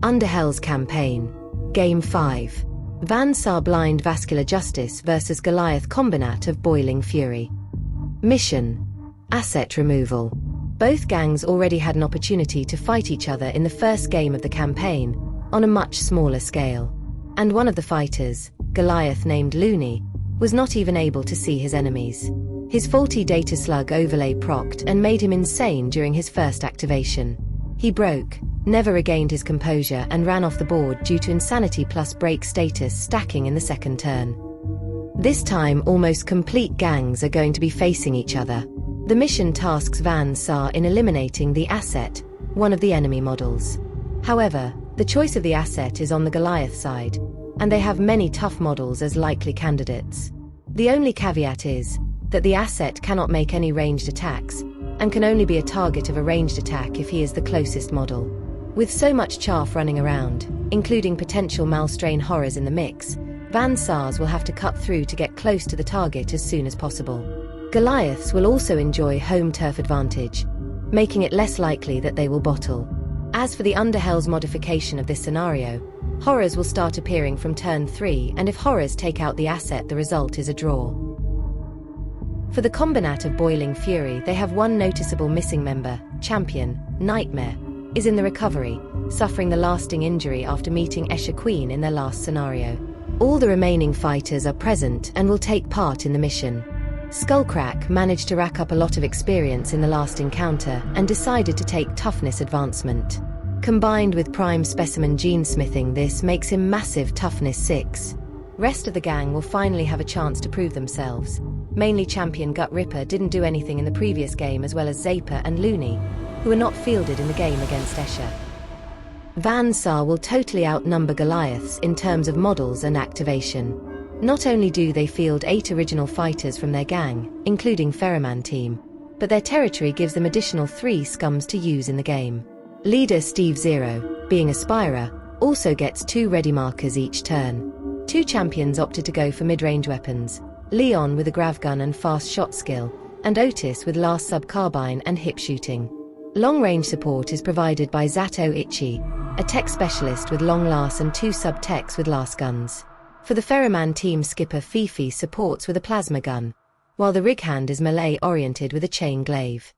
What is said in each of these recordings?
Underhells Campaign, Game 5. Van Saar Blind Vascular Justice vs Goliath Combinat of Boiling Fury. Mission: Asset Removal. Both gangs already had an opportunity to fight each other in the first game of the campaign, on a much smaller scale. And one of the fighters, Goliath named Looney, was not even able to see his enemies. His faulty data slug overlay procced and made him insane during his first activation. He broke, never regained his composure and ran off the board due to insanity plus break status stacking in the second turn. This time almost complete gangs are going to be facing each other. The mission tasks Van Saar in eliminating the asset, one of the enemy models. However, the choice of the asset is on the Goliath side, and they have many tough models as likely candidates. The only caveat is that the asset cannot make any ranged attacks, and can only be a target of a ranged attack if he is the closest model. With so much chaff running around, including potential Malstrain horrors in the mix, Van Saars will have to cut through to get close to the target as soon as possible. Goliaths will also enjoy home turf advantage, making it less likely that they will bottle. As for the Underhells modification of this scenario, horrors will start appearing from turn 3, and if horrors take out the asset, the result is a draw. For the Combinat of Boiling Fury, they have one noticeable missing member. Champion, Nightmare, is in the recovery, suffering the lasting injury after meeting Escher Queen in their last scenario. All the remaining fighters are present and will take part in the mission. Skullcrack managed to rack up a lot of experience in the last encounter and decided to take toughness advancement. Combined with prime specimen gene smithing, this makes him massive toughness 6. Rest of the gang will finally have a chance to prove themselves. Mainly champion Gut Ripper didn't do anything in the previous game, as well as Zaper and Looney, who were not fielded in the game against Escher. Van Saar will totally outnumber Goliaths in terms of models and activation. Not only do they field 8 original fighters from their gang, including FoePound team, but their territory gives them additional 3 scums to use in the game. Leader Steve Zero, being a Spyrer, also gets 2 ready markers each turn. 2 champions opted to go for mid-range weapons, Leon with a grav gun and fast shot skill, and Otis with last sub carbine and hip shooting. Long-range support is provided by Zato Ichi, a tech specialist with long last and 2 sub-techs with last guns. For the FoePound team, skipper Fifi supports with a plasma gun, while the righthand is melee-oriented with a chain glaive.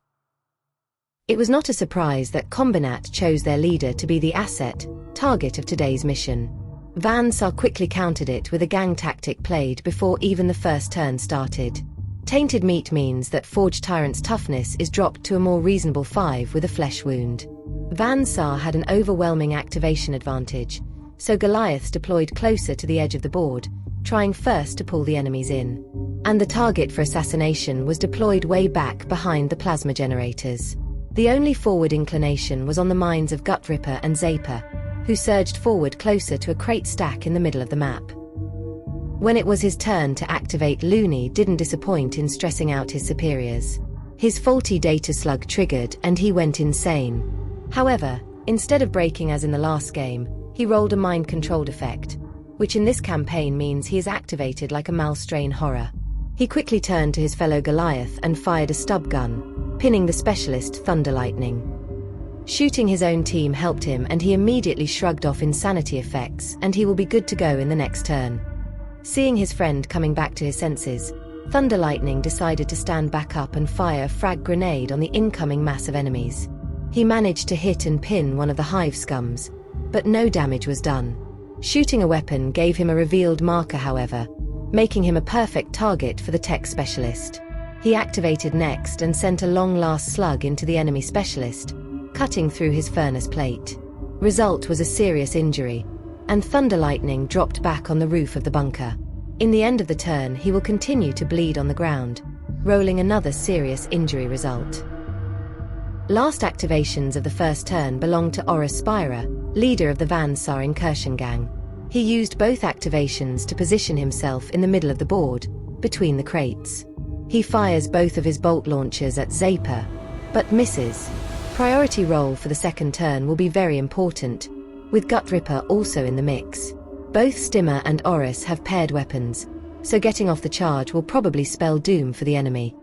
It was not a surprise that Combinat chose their leader to be the asset, target of today's mission. Van Saar quickly countered it with a gang tactic played before even the first turn started. Tainted meat means that Forged Tyrant's toughness is dropped to a more reasonable 5 with a flesh wound. Van Saar had an overwhelming activation advantage, so Goliaths deployed closer to the edge of the board, trying first to pull the enemies in. And the target for assassination was deployed way back behind the plasma generators. The only forward inclination was on the minds of Gut Ripper and Zaper, who surged forward closer to a crate stack in the middle of the map. When it was his turn to activate, Looney didn't disappoint in stressing out his superiors. His faulty data slug triggered and he went insane. However, instead of breaking as in the last game, he rolled a mind-controlled effect, which in this campaign means he is activated like a Malstrain horror. He quickly turned to his fellow Goliath and fired a stub gun, pinning the specialist Thunder Lightning. Shooting his own team helped him, and he immediately shrugged off insanity effects, and he will be good to go in the next turn. Seeing his friend coming back to his senses, Thunder Lightning decided to stand back up and fire a frag grenade on the incoming mass of enemies. He managed to hit and pin one of the hive scums, but no damage was done. Shooting a weapon gave him a revealed marker, however, making him a perfect target for the tech specialist. He activated next and sent a long-last slug into the enemy specialist, cutting through his furnace plate. Result was a serious injury, and Thunder Lightning dropped back on the roof of the bunker. In the end of the turn, he will continue to bleed on the ground, rolling another serious injury result. Last activations of the first turn belonged to Orrus Spyrer, leader of the Van Saar incursion gang. He used both activations to position himself in the middle of the board, between the crates. He fires both of his bolt launchers at Zaper, but misses. Priority roll for the second turn will be very important, with Gut Ripper also in the mix. Both Stimmer and Orrus have paired weapons, so getting off the charge will probably spell doom for the enemy.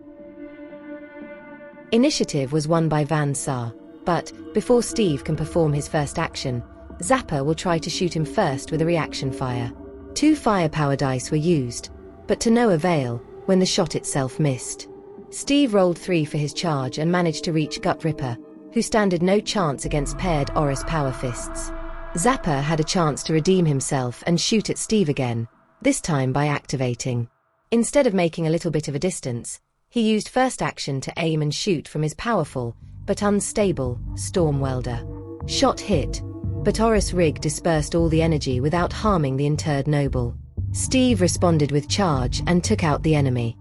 Initiative was won by Van Saar, but before Steve can perform his first action, Zapper will try to shoot him first with a reaction fire. 2 firepower dice were used, but to no avail when the shot itself missed. Steve rolled 3 for his charge and managed to reach Gut Ripper, who standed no chance against paired Orrus power fists. Zapper had a chance to redeem himself and shoot at Steve again, this time by activating. Instead of making a little bit of a distance, he used first action to aim and shoot from his powerful, but unstable, Storm Welder. Shot hit, but Orrus Rig dispersed all the energy without harming the interred noble. Steve responded with charge and took out the enemy.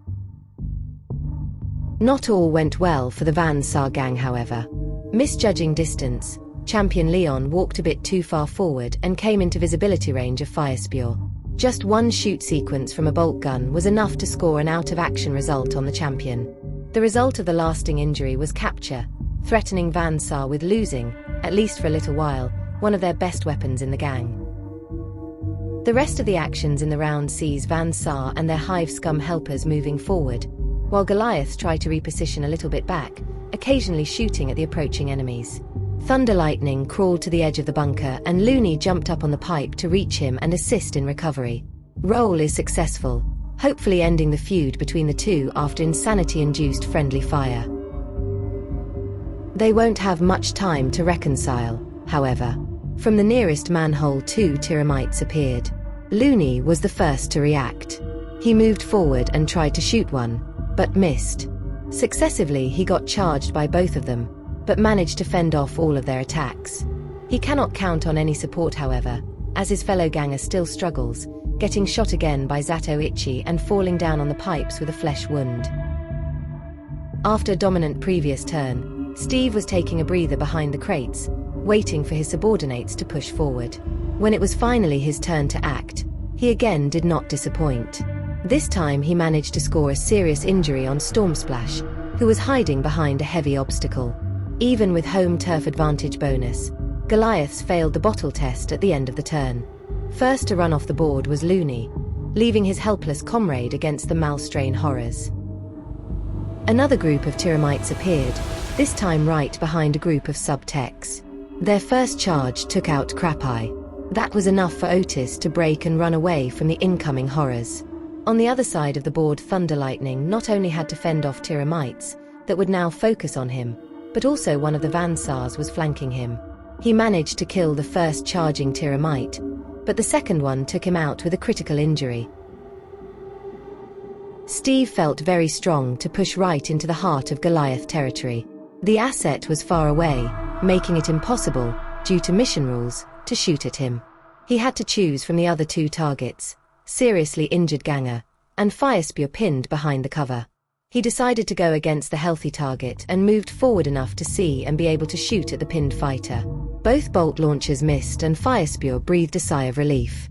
Not all went well for the Van Saar gang, however. Misjudging distance, Champion Leon walked a bit too far forward and came into visibility range of FoePound. Just one shoot sequence from a bolt gun was enough to score an out-of-action result on the champion. The result of the lasting injury was capture, threatening Van Saar with losing, at least for a little while, one of their best weapons in the gang. The rest of the actions in the round sees Van Saar and their hive scum helpers moving forward, while Goliaths try to reposition a little bit back, occasionally shooting at the approaching enemies. Thunder Lightning crawled to the edge of the bunker and Looney jumped up on the pipe to reach him and assist in recovery. Roll is successful, hopefully ending the feud between the two after insanity-induced friendly fire. They won't have much time to reconcile, however. From the nearest manhole 2 Tyramites appeared. Looney was the first to react. He moved forward and tried to shoot one, but missed. Successively he got charged by both of them, but managed to fend off all of their attacks. He cannot count on any support, however, as his fellow ganger still struggles, getting shot again by Zato Ichi and falling down on the pipes with a flesh wound. After a dominant previous turn, Steve was taking a breather behind the crates, waiting for his subordinates to push forward. When it was finally his turn to act, he again did not disappoint. This time he managed to score a serious injury on Stormsplash, who was hiding behind a heavy obstacle. Even with home turf advantage bonus, Goliaths failed the bottle test at the end of the turn. First to run off the board was Looney, leaving his helpless comrade against the Malstrain horrors. Another group of Tyramites appeared, this time right behind a group of sub-techs. Their first charge took out Crapi. That was enough for Otis to break and run away from the incoming horrors. On the other side of the board, Thunder Lightning not only had to fend off Tyramites that would now focus on him, but also one of the Van Saars was flanking him. He managed to kill the first charging Tyramite, but the second one took him out with a critical injury. Steve felt very strong to push right into the heart of Goliath territory. The asset was far away, making it impossible, due to mission rules, to shoot at him. He had to choose from the other 2 targets, seriously injured ganger, and FoePound pinned behind the cover. He decided to go against the healthy target and moved forward enough to see and be able to shoot at the pinned fighter. Both bolt launchers missed and FoePound breathed a sigh of relief.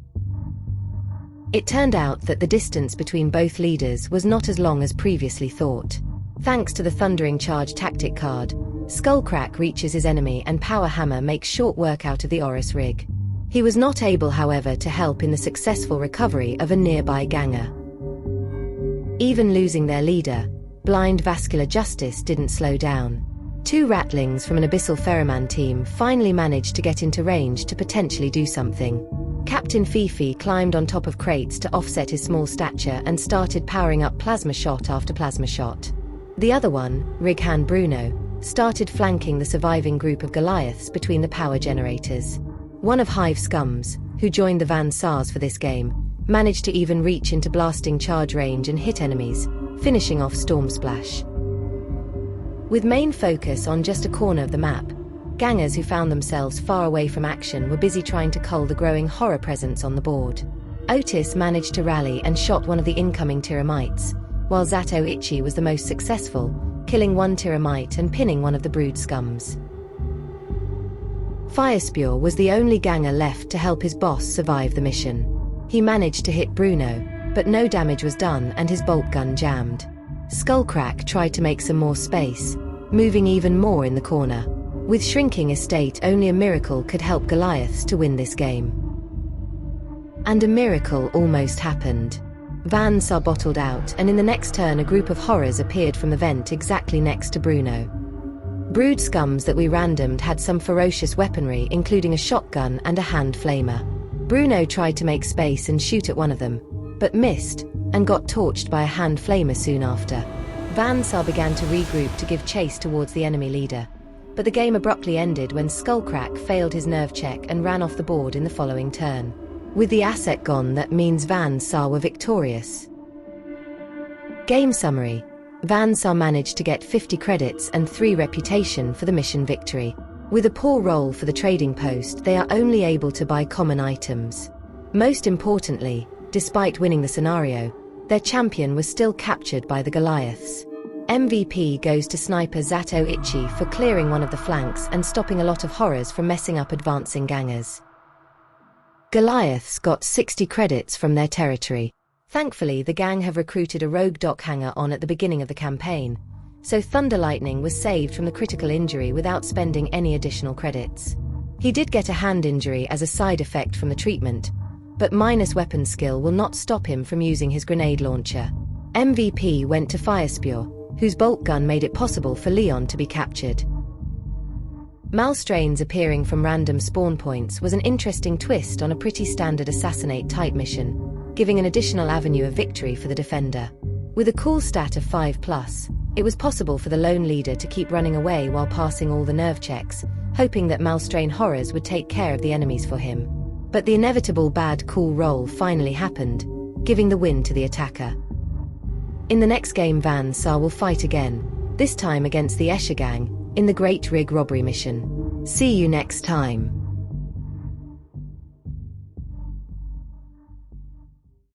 It turned out that the distance between both leaders was not as long as previously thought. Thanks to the Thundering Charge tactic card, Skullcrack reaches his enemy and Power Hammer makes short work out of the Orrus Rig. He was not able, however, to help in the successful recovery of a nearby ganger. Even losing their leader, Blind Vascular Justice didn't slow down. 2 ratlings from an Abyssal Ferroman team finally managed to get into range to potentially do something. Captain Fifi climbed on top of crates to offset his small stature and started powering up plasma shot after plasma shot. The other one, Righand Bruno, started flanking the surviving group of Goliaths between the power generators. One of Hive Scums, who joined the Van Saars for this game, managed to even reach into blasting charge range and hit enemies, finishing off Stormsplash. With main focus on just a corner of the map, gangers who found themselves far away from action were busy trying to cull the growing horror presence on the board. Otis managed to rally and shot one of the incoming Tyramites, while Zato Ichi was the most successful, killing 1 Tyramite and pinning one of the brood scums. FoePound was the only ganger left to help his boss survive the mission. He managed to hit Bruno, but no damage was done and his bolt gun jammed. Skullcrack tried to make some more space, moving even more in the corner. With shrinking estate, only a miracle could help Goliaths to win this game. And a miracle almost happened. Van Saar bottled out, and in the next turn a group of horrors appeared from the vent exactly next to Bruno. Brood scums that we randomed had some ferocious weaponry, including a shotgun and a hand flamer. Bruno tried to make space and shoot at one of them, but missed and got torched by a hand flamer soon after. Van Saar began to regroup to give chase towards the enemy leader, but the game abruptly ended when Skullcrack failed his nerve check and ran off the board in the following turn. With the asset gone, that means Van Saar were victorious. Game summary. Van Saar managed to get 50 credits and 3 reputation for the mission victory. With a poor roll for the trading post, they are only able to buy common items. Most importantly, despite winning the scenario, their champion was still captured by the Goliaths. MVP goes to sniper Zato Ichi for clearing one of the flanks and stopping a lot of horrors from messing up advancing gangers. Goliaths got 60 credits from their territory. Thankfully, the gang have recruited a rogue dockhanger on at the beginning of the campaign, so Thunder Lightning was saved from the critical injury without spending any additional credits. He did get a hand injury as a side effect from the treatment, but minus weapon skill will not stop him from using his grenade launcher. MVP went to Firespure, whose bolt gun made it possible for Leon to be captured. Malstrains appearing from random spawn points was an interesting twist on a pretty standard assassinate-type mission, giving an additional avenue of victory for the defender. With a cool stat of 5+, it was possible for the lone leader to keep running away while passing all the nerve checks, hoping that Malstrain horrors would take care of the enemies for him. But the inevitable bad cool roll finally happened, giving the win to the attacker. In the next game, Van Saar will fight again, this time against the Escher gang, in the Great Rig Robbery mission. See you next time.